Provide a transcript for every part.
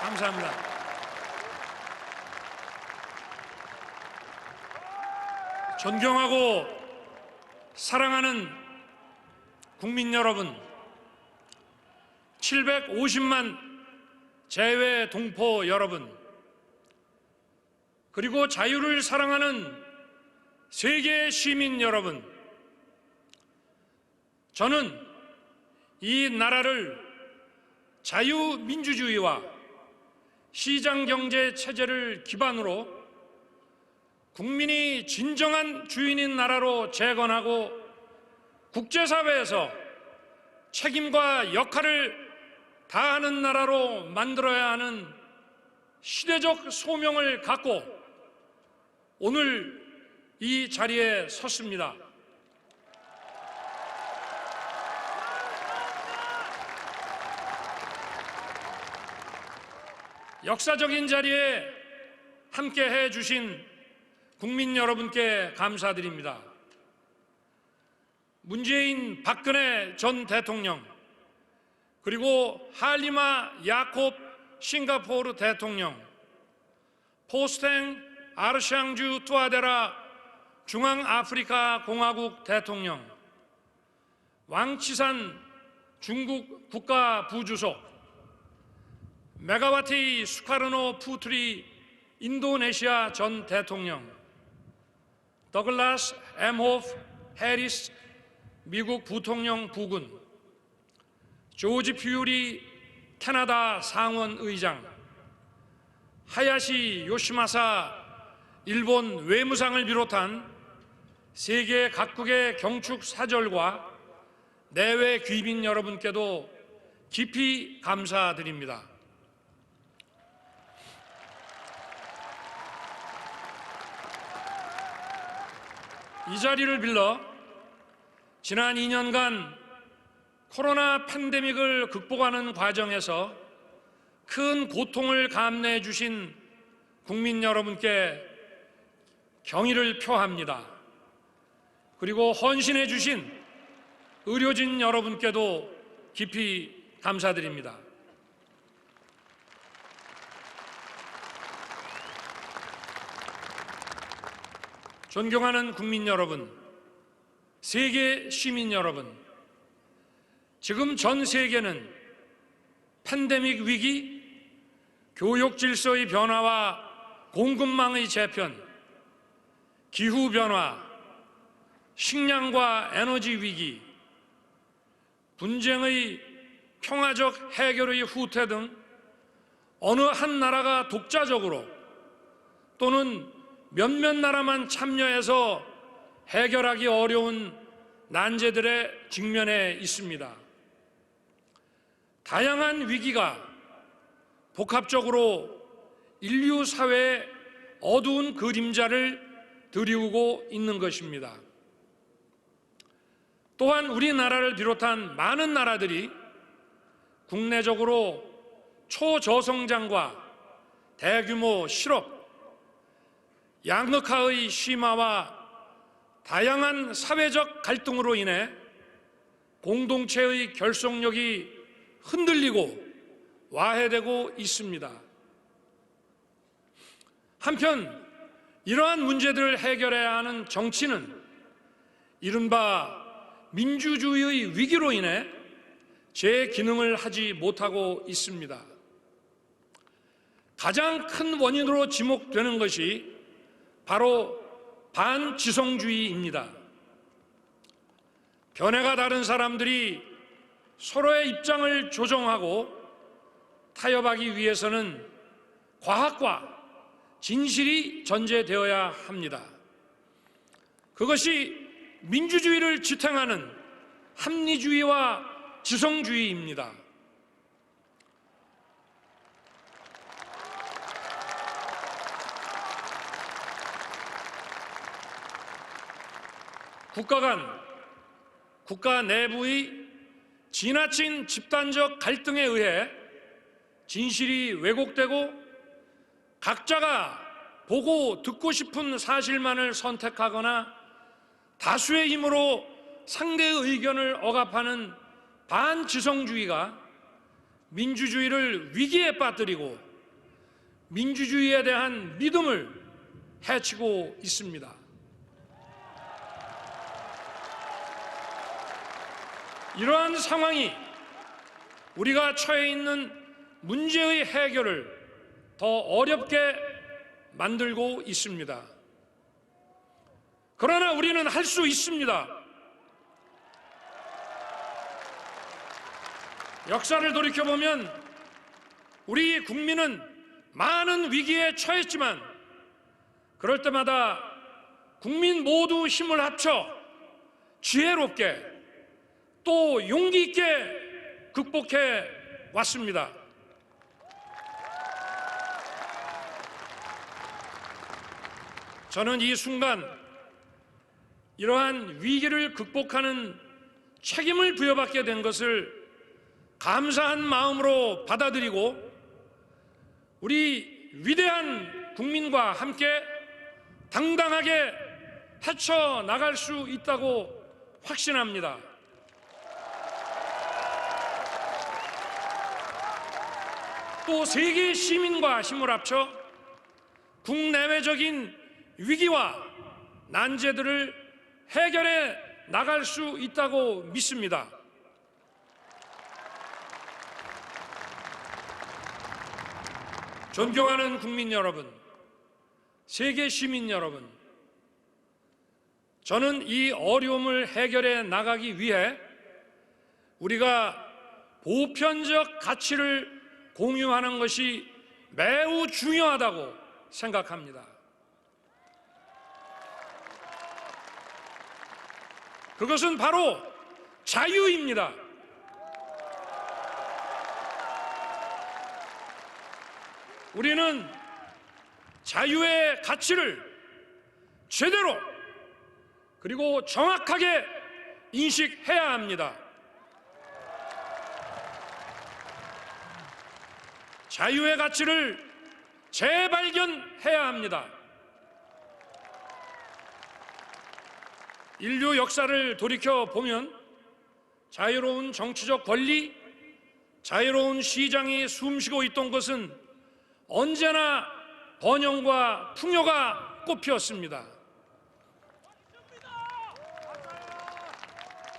감사합니다. 존경하고 사랑하는 국민 여러분, 750만 재외 동포 여러분, 그리고 자유를 사랑하는 세계 시민 여러분, 저는 이 나라를 자유민주주의와 시장경제 체제를 기반으로 국민이 진정한 주인인 나라로 재건하고 국제사회에서 책임과 역할을 다하는 나라로 만들어야 하는 시대적 소명을 갖고 오늘 이 자리에 섰습니다. 역사적인 자리에 함께 해주신 국민 여러분께 감사드립니다. 문재인, 박근혜 전 대통령, 그리고 할리마 야콥 싱가포르 대통령, 포스탱 아르샹주 투아데라 중앙아프리카 공화국 대통령, 왕치산 중국 국가부주석, 메가와티 수카르노 푸트리 인도네시아 전 대통령, 더글라스 엠호프 해리스 미국 부통령 부군, 조지 퓨리 캐나다 상원 의장, 하야시 요시마사 일본 외무상을 비롯한 세계 각국의 경축 사절과 내외 귀빈 여러분께도 깊이 감사드립니다. 이 자리를 빌러 지난 2년간 코로나 팬데믹을 극복하는 과정에서 큰 고통을 감내해 주신 국민 여러분께 경의를 표합니다. 그리고 헌신해 주신 의료진 여러분께도 깊이 감사드립니다. 존경하는 국민 여러분, 세계 시민 여러분, 지금 전 세계는 팬데믹 위기, 교육 질서의 변화와 공급망의 재편, 기후 변화, 식량과 에너지 위기, 분쟁의 평화적 해결의 후퇴 등 어느 한 나라가 독자적으로 또는 몇몇 나라만 참여해서 해결하기 어려운 난제들에 직면해 있습니다. 다양한 위기가 복합적으로 인류 사회의 어두운 그림자를 드리우고 있는 것입니다. 또한 우리나라를 비롯한 많은 나라들이 국내적으로 초저성장과 대규모 실업, 양극화의 심화와 다양한 사회적 갈등으로 인해 공동체의 결속력이 흔들리고 와해되고 있습니다. 한편 이러한 문제들을 해결해야 하는 정치는 이른바 민주주의의 위기로 인해 제 기능을 하지 못하고 있습니다. 가장 큰 원인으로 지목되는 것이 바로 반지성주의입니다. 견해가 다른 사람들이 서로의 입장을 조정하고 타협하기 위해서는 과학과 진실이 전제되어야 합니다. 그것이 민주주의를 지탱하는 합리주의와 지성주의입니다. 국가 간, 국가 내부의 지나친 집단적 갈등에 의해 진실이 왜곡되고 각자가 보고 듣고 싶은 사실만을 선택하거나 다수의 힘으로 상대의 의견을 억압하는 반지성주의가 민주주의를 위기에 빠뜨리고 민주주의에 대한 믿음을 해치고 있습니다. 이러한 상황이 우리가 처해 있는 문제의 해결을 더 어렵게 만들고 있습니다. 그러나 우리는 할 수 있습니다. 역사를 돌이켜보면 우리 국민은 많은 위기에 처했지만 그럴 때마다 국민 모두 힘을 합쳐 지혜롭게 또 용기 있게 극복해 왔습니다. 저는 이 순간 이러한 위기를 극복하는 책임을 부여받게 된 것을 감사한 마음으로 받아들이고 우리 위대한 국민과 함께 당당하게 헤쳐나갈 수 있다고 확신합니다. 또 세계 시민과 힘을 합쳐 국내외적인 위기와 난제들을 해결해 나갈 수 있다고 믿습니다. 존경하는 국민 여러분, 세계 시민 여러분, 저는 이 어려움을 해결해 나가기 위해 우리가 보편적 가치를 공유하는 것이 매우 중요하다고 생각합니다. 그것은 바로 자유입니다. 우리는 자유의 가치를 제대로 그리고 정확하게 인식해야 합니다. 자유의 가치를 재발견해야 합니다. 인류 역사를 돌이켜 보면 자유로운 정치적 권리, 자유로운 시장이 숨쉬고 있던 것은 언제나 번영과 풍요가 꽃피었습니다.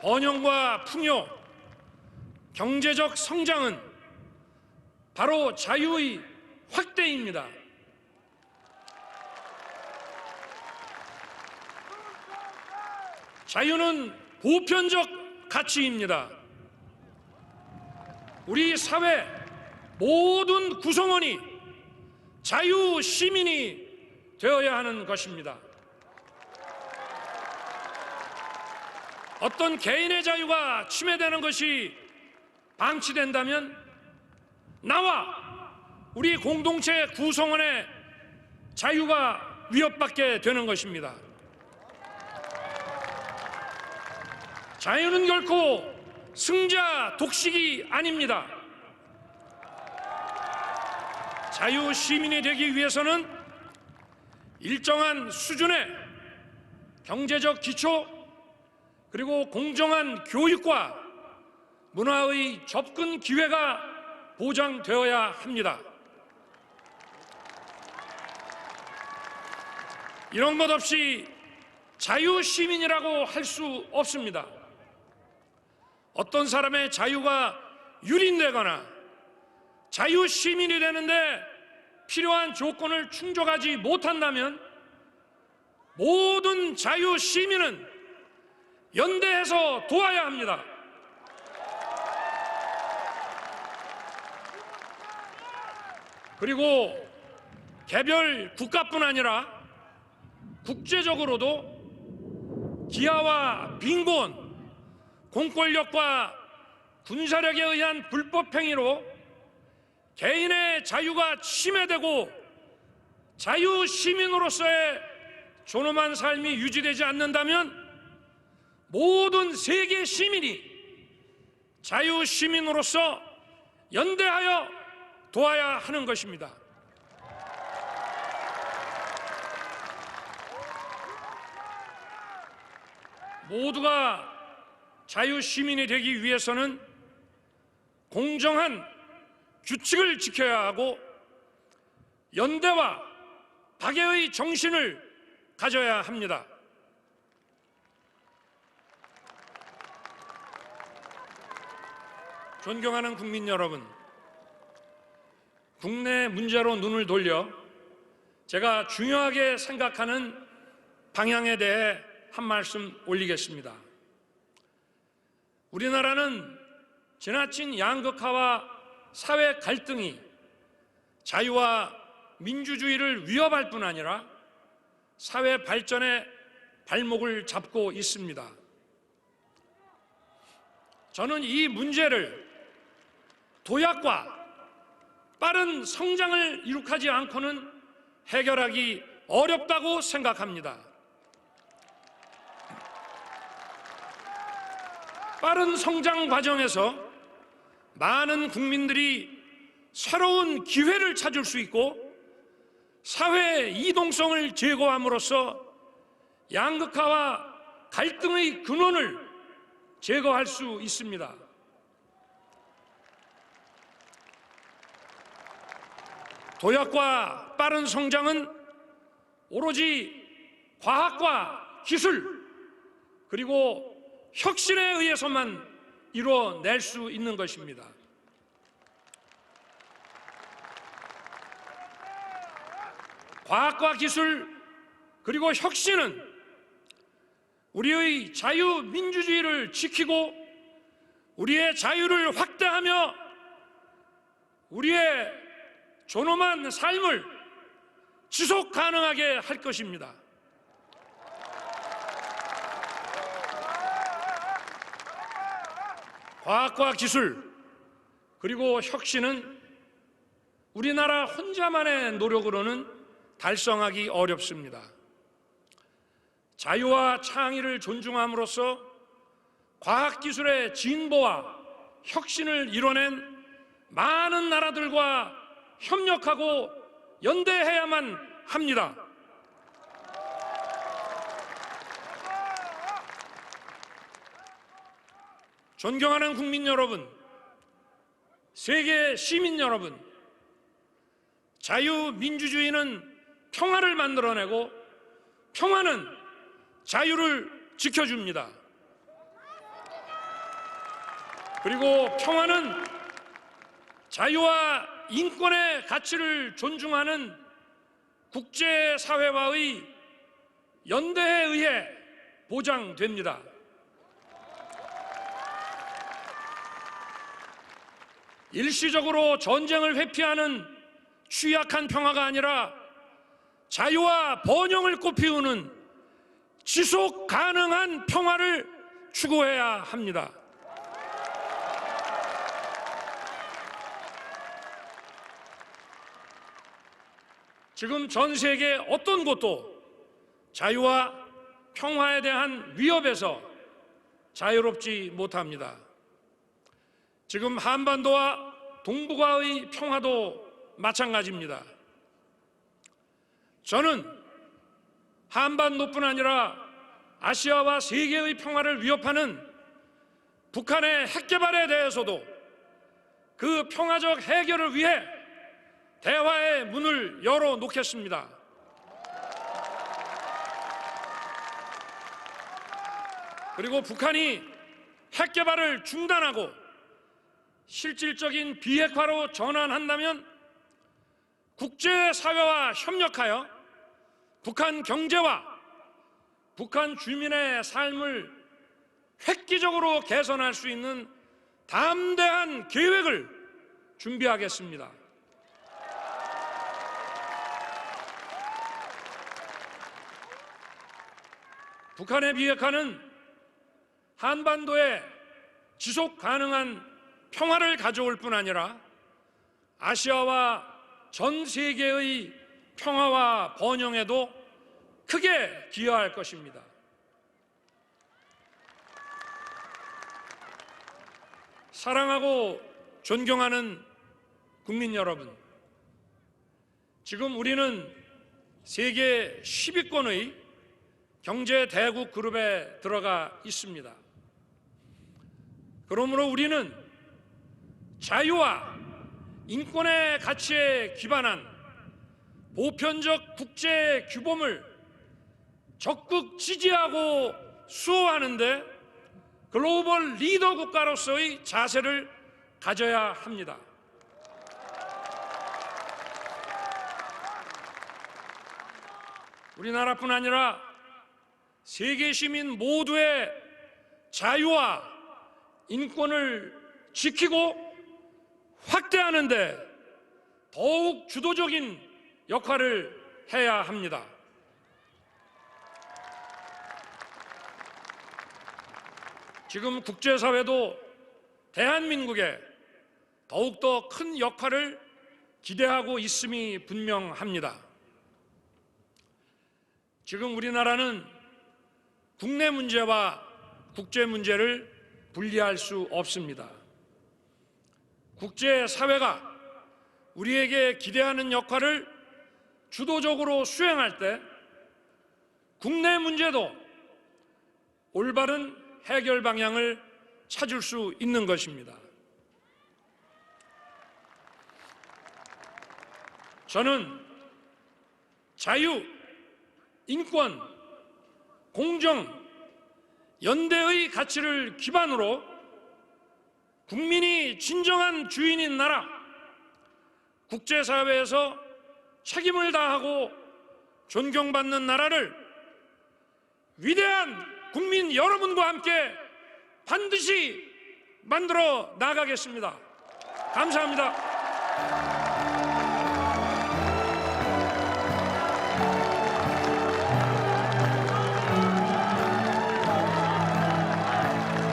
번영과 풍요, 경제적 성장은 바로 자유의 확대입니다. 자유는 보편적 가치입니다. 우리 사회 모든 구성원이 자유 시민이 되어야 하는 것입니다. 어떤 개인의 자유가 침해되는 것이 방치된다면 나와 우리 공동체 구성원의 자유가 위협받게 되는 것입니다. 자유는 결코 승자 독식이 아닙니다. 자유 시민이 되기 위해서는 일정한 수준의 경제적 기초 그리고 공정한 교육과 문화의 접근 기회가 보장되어야 합니다. 이런 것 없이 자유 시민이라고 할 수 없습니다. 어떤 사람의 자유가 유린되거나 자유 시민이 되는데 필요한 조건을 충족하지 못한다면 모든 자유 시민은 연대해서 도와야 합니다. 그리고 개별 국가뿐 아니라 국제적으로도 기아와 빈곤, 공권력과 군사력에 의한 불법 행위로 개인의 자유가 침해되고 자유 시민으로서의 존엄한 삶이 유지되지 않는다면 모든 세계 시민이 자유 시민으로서 연대하여 도와야 하는 것입니다. 모두가 자유 시민이 되기 위해서는 공정한 규칙을 지켜야 하고 연대와 박애의 정신을 가져야 합니다. 존경하는 국민 여러분, 국내 문제로 눈을 돌려 제가 중요하게 생각하는 방향에 대해 한 말씀 올리겠습니다. 우리나라는 지나친 양극화와 사회 갈등이 자유와 민주주의를 위협할 뿐 아니라 사회 발전의 발목을 잡고 있습니다. 저는 이 문제를 도약과 빠른 성장을 이룩하지 않고는 해결하기 어렵다고 생각합니다. 빠른 성장 과정에서 많은 국민들이 새로운 기회를 찾을 수 있고 사회의 이동성을 제거함으로써 양극화와 갈등의 근원을 제거할 수 있습니다. 도약과 빠른 성장은 오로지 과학과 기술 그리고 혁신에 의해서만 이루어낼 수 있는 것입니다. 과학과 기술 그리고 혁신은 우리의 자유민주주의를 지키고 우리의 자유를 확대하며 우리의 존엄한 삶을 지속 가능하게 할 것입니다. 과학과 기술 그리고 혁신은 우리나라 혼자만의 노력으로는 달성하기 어렵습니다. 자유와 창의를 존중함으로써 과학기술의 진보와 혁신을 이뤄낸 많은 나라들과 협력하고 연대해야만 합니다. 존경하는 국민 여러분, 세계 시민 여러분, 자유민주주의는 평화를 만들어내고 평화는 자유를 지켜줍니다. 그리고 평화는 자유와 인권의 가치를 존중하는 국제사회와의 연대에 의해 보장됩니다. 일시적으로 전쟁을 회피하는 취약한 평화가 아니라 자유와 번영을 꽃피우는 지속 가능한 평화를 추구해야 합니다. 지금 전 세계 어떤 곳도 자유와 평화에 대한 위협에서 자유롭지 못합니다. 지금 한반도와 동북아의 평화도 마찬가지입니다. 저는 한반도뿐 아니라 아시아와 세계의 평화를 위협하는 북한의 핵개발에 대해서도 그 평화적 해결을 위해 대화의 문을 열어놓겠습니다. 그리고 북한이 핵개발을 중단하고 실질적인 비핵화로 전환한다면 국제사회와 협력하여 북한 경제와 북한 주민의 삶을 획기적으로 개선할 수 있는 담대한 계획을 준비하겠습니다. 북한의 비핵화는 한반도에 지속 가능한 평화를 가져올 뿐 아니라 아시아와 전 세계의 평화와 번영에도 크게 기여할 것입니다. 사랑하고 존경하는 국민 여러분, 지금 우리는 세계 10위권의 경제 대국 그룹에 들어가 있습니다. 그러므로 우리는 자유와 인권의 가치에 기반한 보편적 국제 규범을 적극 지지하고 수호하는데 글로벌 리더 국가로서의 자세를 가져야 합니다. 우리나라뿐 아니라 세계 시민 모두의 자유와 인권을 지키고 확대하는 데 더욱 주도적인 역할을 해야 합니다. 지금 국제사회도 대한민국에 더욱더 큰 역할을 기대하고 있음이 분명합니다. 지금 우리나라는 국내 문제와 국제 문제를 분리할 수 없습니다. 국제사회가 우리에게 기대하는 역할을 주도적으로 수행할 때 국내 문제도 올바른 해결 방향을 찾을 수 있는 것입니다. 저는 자유, 인권, 공정, 연대의 가치를 기반으로 국민이 진정한 주인인 나라, 국제사회에서 책임을 다하고 존경받는 나라를 위대한 국민 여러분과 함께 반드시 만들어 나가겠습니다. 감사합니다.